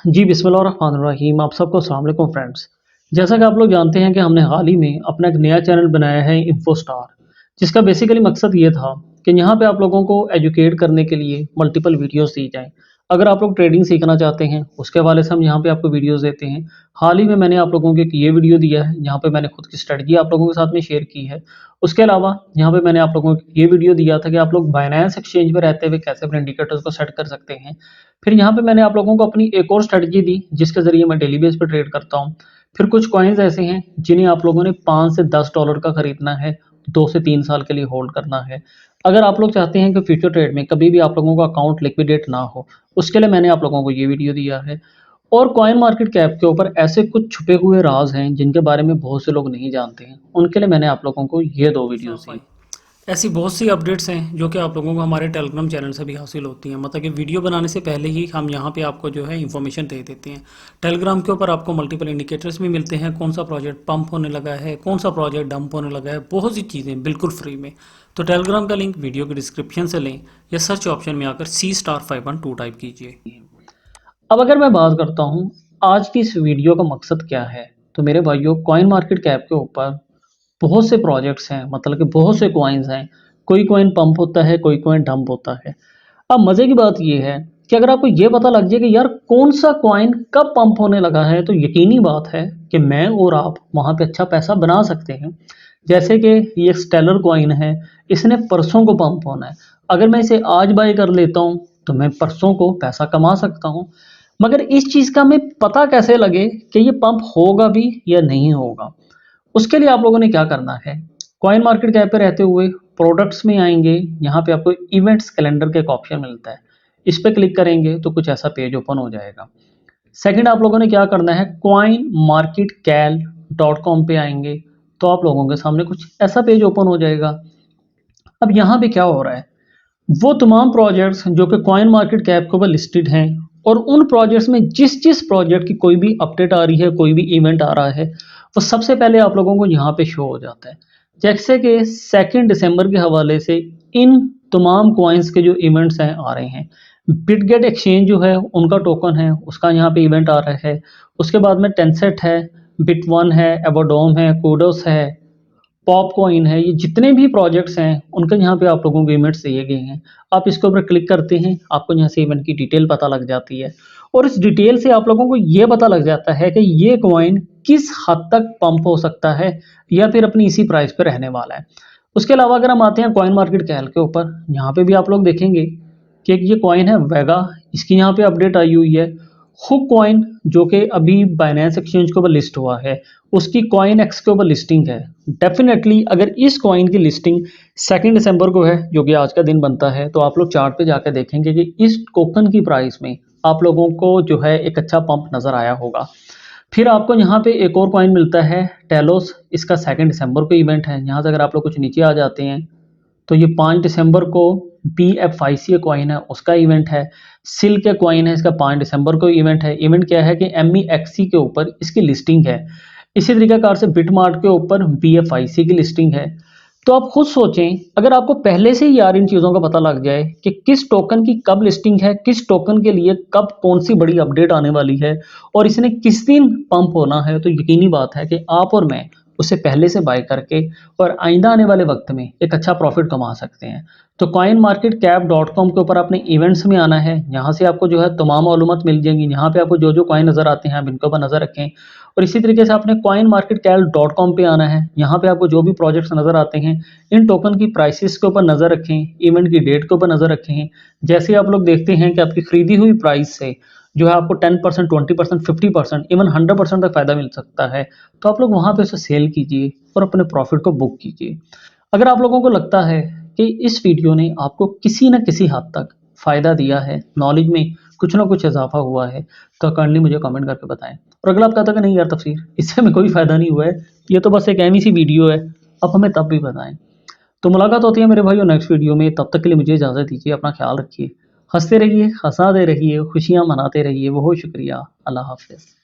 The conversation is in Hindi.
जी बिस्मिल्लाहिर्रहमानिर्रहीम। आप सबको अस्सलाम वालेकुम फ्रेंड्स। जैसा कि आप लोग जानते हैं कि हमने हाल ही में अपना एक नया चैनल बनाया है इन्फोस्टार, जिसका बेसिकली मकसद ये था कि यहाँ पे आप लोगों को एजुकेट करने के लिए मल्टीपल वीडियोस दी जाएँ। अगर आप लोग ट्रेडिंग सीखना चाहते हैं, उसके हवाले से हम यहाँ पे आपको वीडियोस देते हैं। हाल ही में मैंने आप लोगों को एक ये वीडियो दिया है, जहाँ पे मैंने खुद की स्ट्रेटजी आप लोगों के साथ में शेयर की है। उसके अलावा यहाँ पे मैंने आप लोगों को ये वीडियो दिया था कि आप लोग बायनेंस एक्सचेंज पे रहते हुए कैसे अपने इंडिकेटर्स को सेट कर सकते हैं। फिर यहाँ पे मैंने आप लोगों को अपनी एक और स्ट्रेटजी दी, जिसके ज़रिए मैं डेली बेस पे ट्रेड करता हूँ। फिर कुछ कॉइन्स ऐसे हैं जिन्हें आप लोगों ने 5 से 10 डॉलर का खरीदना है, 2 से 3 साल के लिए होल्ड करना है। अगर आप लोग चाहते हैं कि फ्यूचर ट्रेड में कभी भी आप लोगों का अकाउंट लिक्विडेट ना हो, उसके लिए मैंने आप लोगों को ये वीडियो दिया है। और कॉइन मार्केट कैप के ऊपर ऐसे कुछ छुपे हुए राज हैं जिनके बारे में बहुत से लोग नहीं जानते हैं, उनके लिए मैंने आप लोगों को ये 2 वीडियोज़ दी। ऐसी बहुत सी अपडेट्स हैं जो कि आप लोगों को हमारे टेलीग्राम चैनल से भी हासिल होती हैं। मतलब कि वीडियो बनाने से पहले ही हम यहाँ पे आपको जो है इन्फॉर्मेशन दे देते हैं। टेलीग्राम के ऊपर आपको मल्टीपल इंडिकेटर्स भी मिलते हैं, कौन सा प्रोजेक्ट पंप होने लगा है, कौन सा प्रोजेक्ट डंप होने लगा है, बहुत सी चीज़ें बिल्कुल फ्री में। तो टेलीग्राम का लिंक वीडियो के डिस्क्रिप्शन से लें या सर्च ऑप्शन में आकर C*512 टाइप कीजिए। अब अगर मैं बात करता हूँ आज की इस वीडियो का मकसद क्या है, तो मेरे भाइयों कॉइन मार्केट कैप के ऊपर बहुत से प्रोजेक्ट्स हैं, मतलब कि बहुत से कॉइन्स हैं। कोई कॉइन पंप होता है, कोई कॉइन डंप होता है। अब मज़े की बात ये है कि अगर आपको ये पता लग जाए कि यार कौन सा कॉइन कब पंप होने लगा है, तो यकीनी बात है कि मैं और आप वहाँ पे अच्छा पैसा बना सकते हैं। जैसे कि ये स्टेलर कॉइन है, इसने परसों को पंप होना है। अगर मैं इसे आज बाय कर लेता हूँ तो मैं परसों को पैसा कमा सकता हूँ। मगर इस चीज़ का हमें पता कैसे लगे कि ये पंप होगा भी या नहीं होगा? उसके लिए आप लोगों ने क्या करना है, कॉइन मार्केट कैप पे रहते हुए प्रोडक्ट्स में आएँगे, यहाँ पे आपको इवेंट्स कैलेंडर का एक ऑप्शन मिलता है। इस पे क्लिक करेंगे तो कुछ ऐसा पेज ओपन हो जाएगा। सेकंड आप लोगों ने क्या करना है, coinmarketcal.com पे आएँगे, तो आप लोगों के सामने कुछ ऐसा पेज ओपन हो जाएगा। अब यहाँ पे क्या हो रहा है, वो तमाम प्रोजेक्ट्स जो कि कॉइन मार्केट कैप के ऊपर लिस्टेड हैं और उन प्रोजेक्ट्स में जिस प्रोजेक्ट की कोई भी अपडेट आ रही है, कोई भी इवेंट आ रहा है, वो सबसे पहले आप लोगों को यहाँ पे शो हो जाता है। जैसे कि 2 दिसंबर के हवाले से इन तमाम कॉइन्स के जो इवेंट्स हैं आ रहे हैं। बिटगेट एक्सचेंज जो है उनका टोकन है, उसका यहाँ पे इवेंट आ रहा है। उसके बाद में टेंसेट है, बिट1 है, एवोडोम है, कूडोस है, पॉपकॉइन है, ये जितने भी प्रोजेक्ट्स हैं उनके यहाँ पे आप लोगों को इवेंट्स दिए गए हैं। आप इसके ऊपर क्लिक करते हैं, आपको यहाँ से इवेंट की डिटेल पता लग जाती है और इस डिटेल से आप लोगों को ये पता लग जाता है कि ये कॉइन किस हद तक पंप हो सकता है या फिर अपनी इसी प्राइस पे रहने वाला है। उसके अलावा अगर हम आते हैं कॉइन मार्केट कैल के ऊपर, यहाँ पे भी आप लोग देखेंगे कि एक ये कॉइन है वेगा, इसकी यहाँ पे अपडेट आई हुई है। हुक कॉइन जो कि अभी बाइनेंस एक्सचेंज के ऊपर लिस्ट हुआ है, उसकी कॉइन एक्स के ऊपर लिस्टिंग है। डेफिनेटली अगर इस कॉइन की लिस्टिंग 2 दिसंबर को है, जो कि आज का दिन बनता है, तो आप लोग चार्ट पे जाकर देखेंगे कि इस टोकन की प्राइस में आप लोगों को जो है एक अच्छा पंप नज़र आया होगा। फिर आपको यहाँ पे एक और कॉइन मिलता है टेलोस, इसका 2 दिसंबर को इवेंट है। यहाँ से अगर आप लोग कुछ नीचे आ जाते हैं तो ये 5 दिसंबर को BFIC कॉइन है, उसका इवेंट है। सिल्क कॉइन है, इसका 5 दिसंबर को इवेंट है। इवेंट क्या है कि MEXC के ऊपर इसकी लिस्टिंग है। इसी तरीक़ाकार से बिटमार्ट के ऊपर BFIC की लिस्टिंग है। तो आप खुद सोचें, अगर आपको पहले से ही यार इन चीज़ों का पता लग जाए कि किस टोकन की कब लिस्टिंग है, किस टोकन के लिए कब कौन सी बड़ी अपडेट आने वाली है और इसने किस दिन पंप होना है, तो यकीनी बात है कि आप और मैं उससे पहले से बाय करके और आइंदा आने वाले वक्त में एक अच्छा प्रॉफिट कमा सकते हैं। तो coinmarketcap.com के ऊपर आपने इवेंट्स में आना है, यहाँ से आपको जो है तमाम मालूमात मिल जाएंगी। यहाँ पे आपको जो कॉइन नज़र आते हैं आप इनके ऊपर नज़र रखें और इसी तरीके से आपने coinmarketcal.com पे आना है। यहाँ पे आपको जो भी प्रोजेक्ट्स नज़र आते हैं इन टोकन की प्राइसेस के ऊपर नज़र रखें, इवेंट की डेट के ऊपर नज़र रखें। जैसे आप लोग देखते हैं कि आपकी खरीदी हुई प्राइस से जो है आपको 10%, 20%, 50%, इवन 100% तक फ़ायदा मिल सकता है, तो आप लोग वहाँ पे उसे सेल कीजिए और अपने प्रॉफिट को बुक कीजिए। अगर आप लोगों को लगता है कि इस वीडियो ने आपको किसी न किसी हद तक फ़ायदा दिया है, नॉलेज में कुछ ना कुछ इजाफा हुआ है, तो काइंडली मुझे कमेंट करके बताएं। और अगर आप कहते हैं कि नहीं यार तफसीर इससे हमें कोई फ़ायदा नहीं हुआ है, ये तो बस एक ऐवी सी वीडियो है, आप हमें तब भी बताएं। तो मुलाकात होती है मेरे भाइयों नेक्स्ट वीडियो में, तब तक के लिए मुझे इजाज़त दीजिए। अपना ख्याल रखिए, हंसते रहिए, हंसाते रहिए, खुशियाँ मनाते रहिए। बहुत शुक्रिया। अल्लाह हाफ़िज़।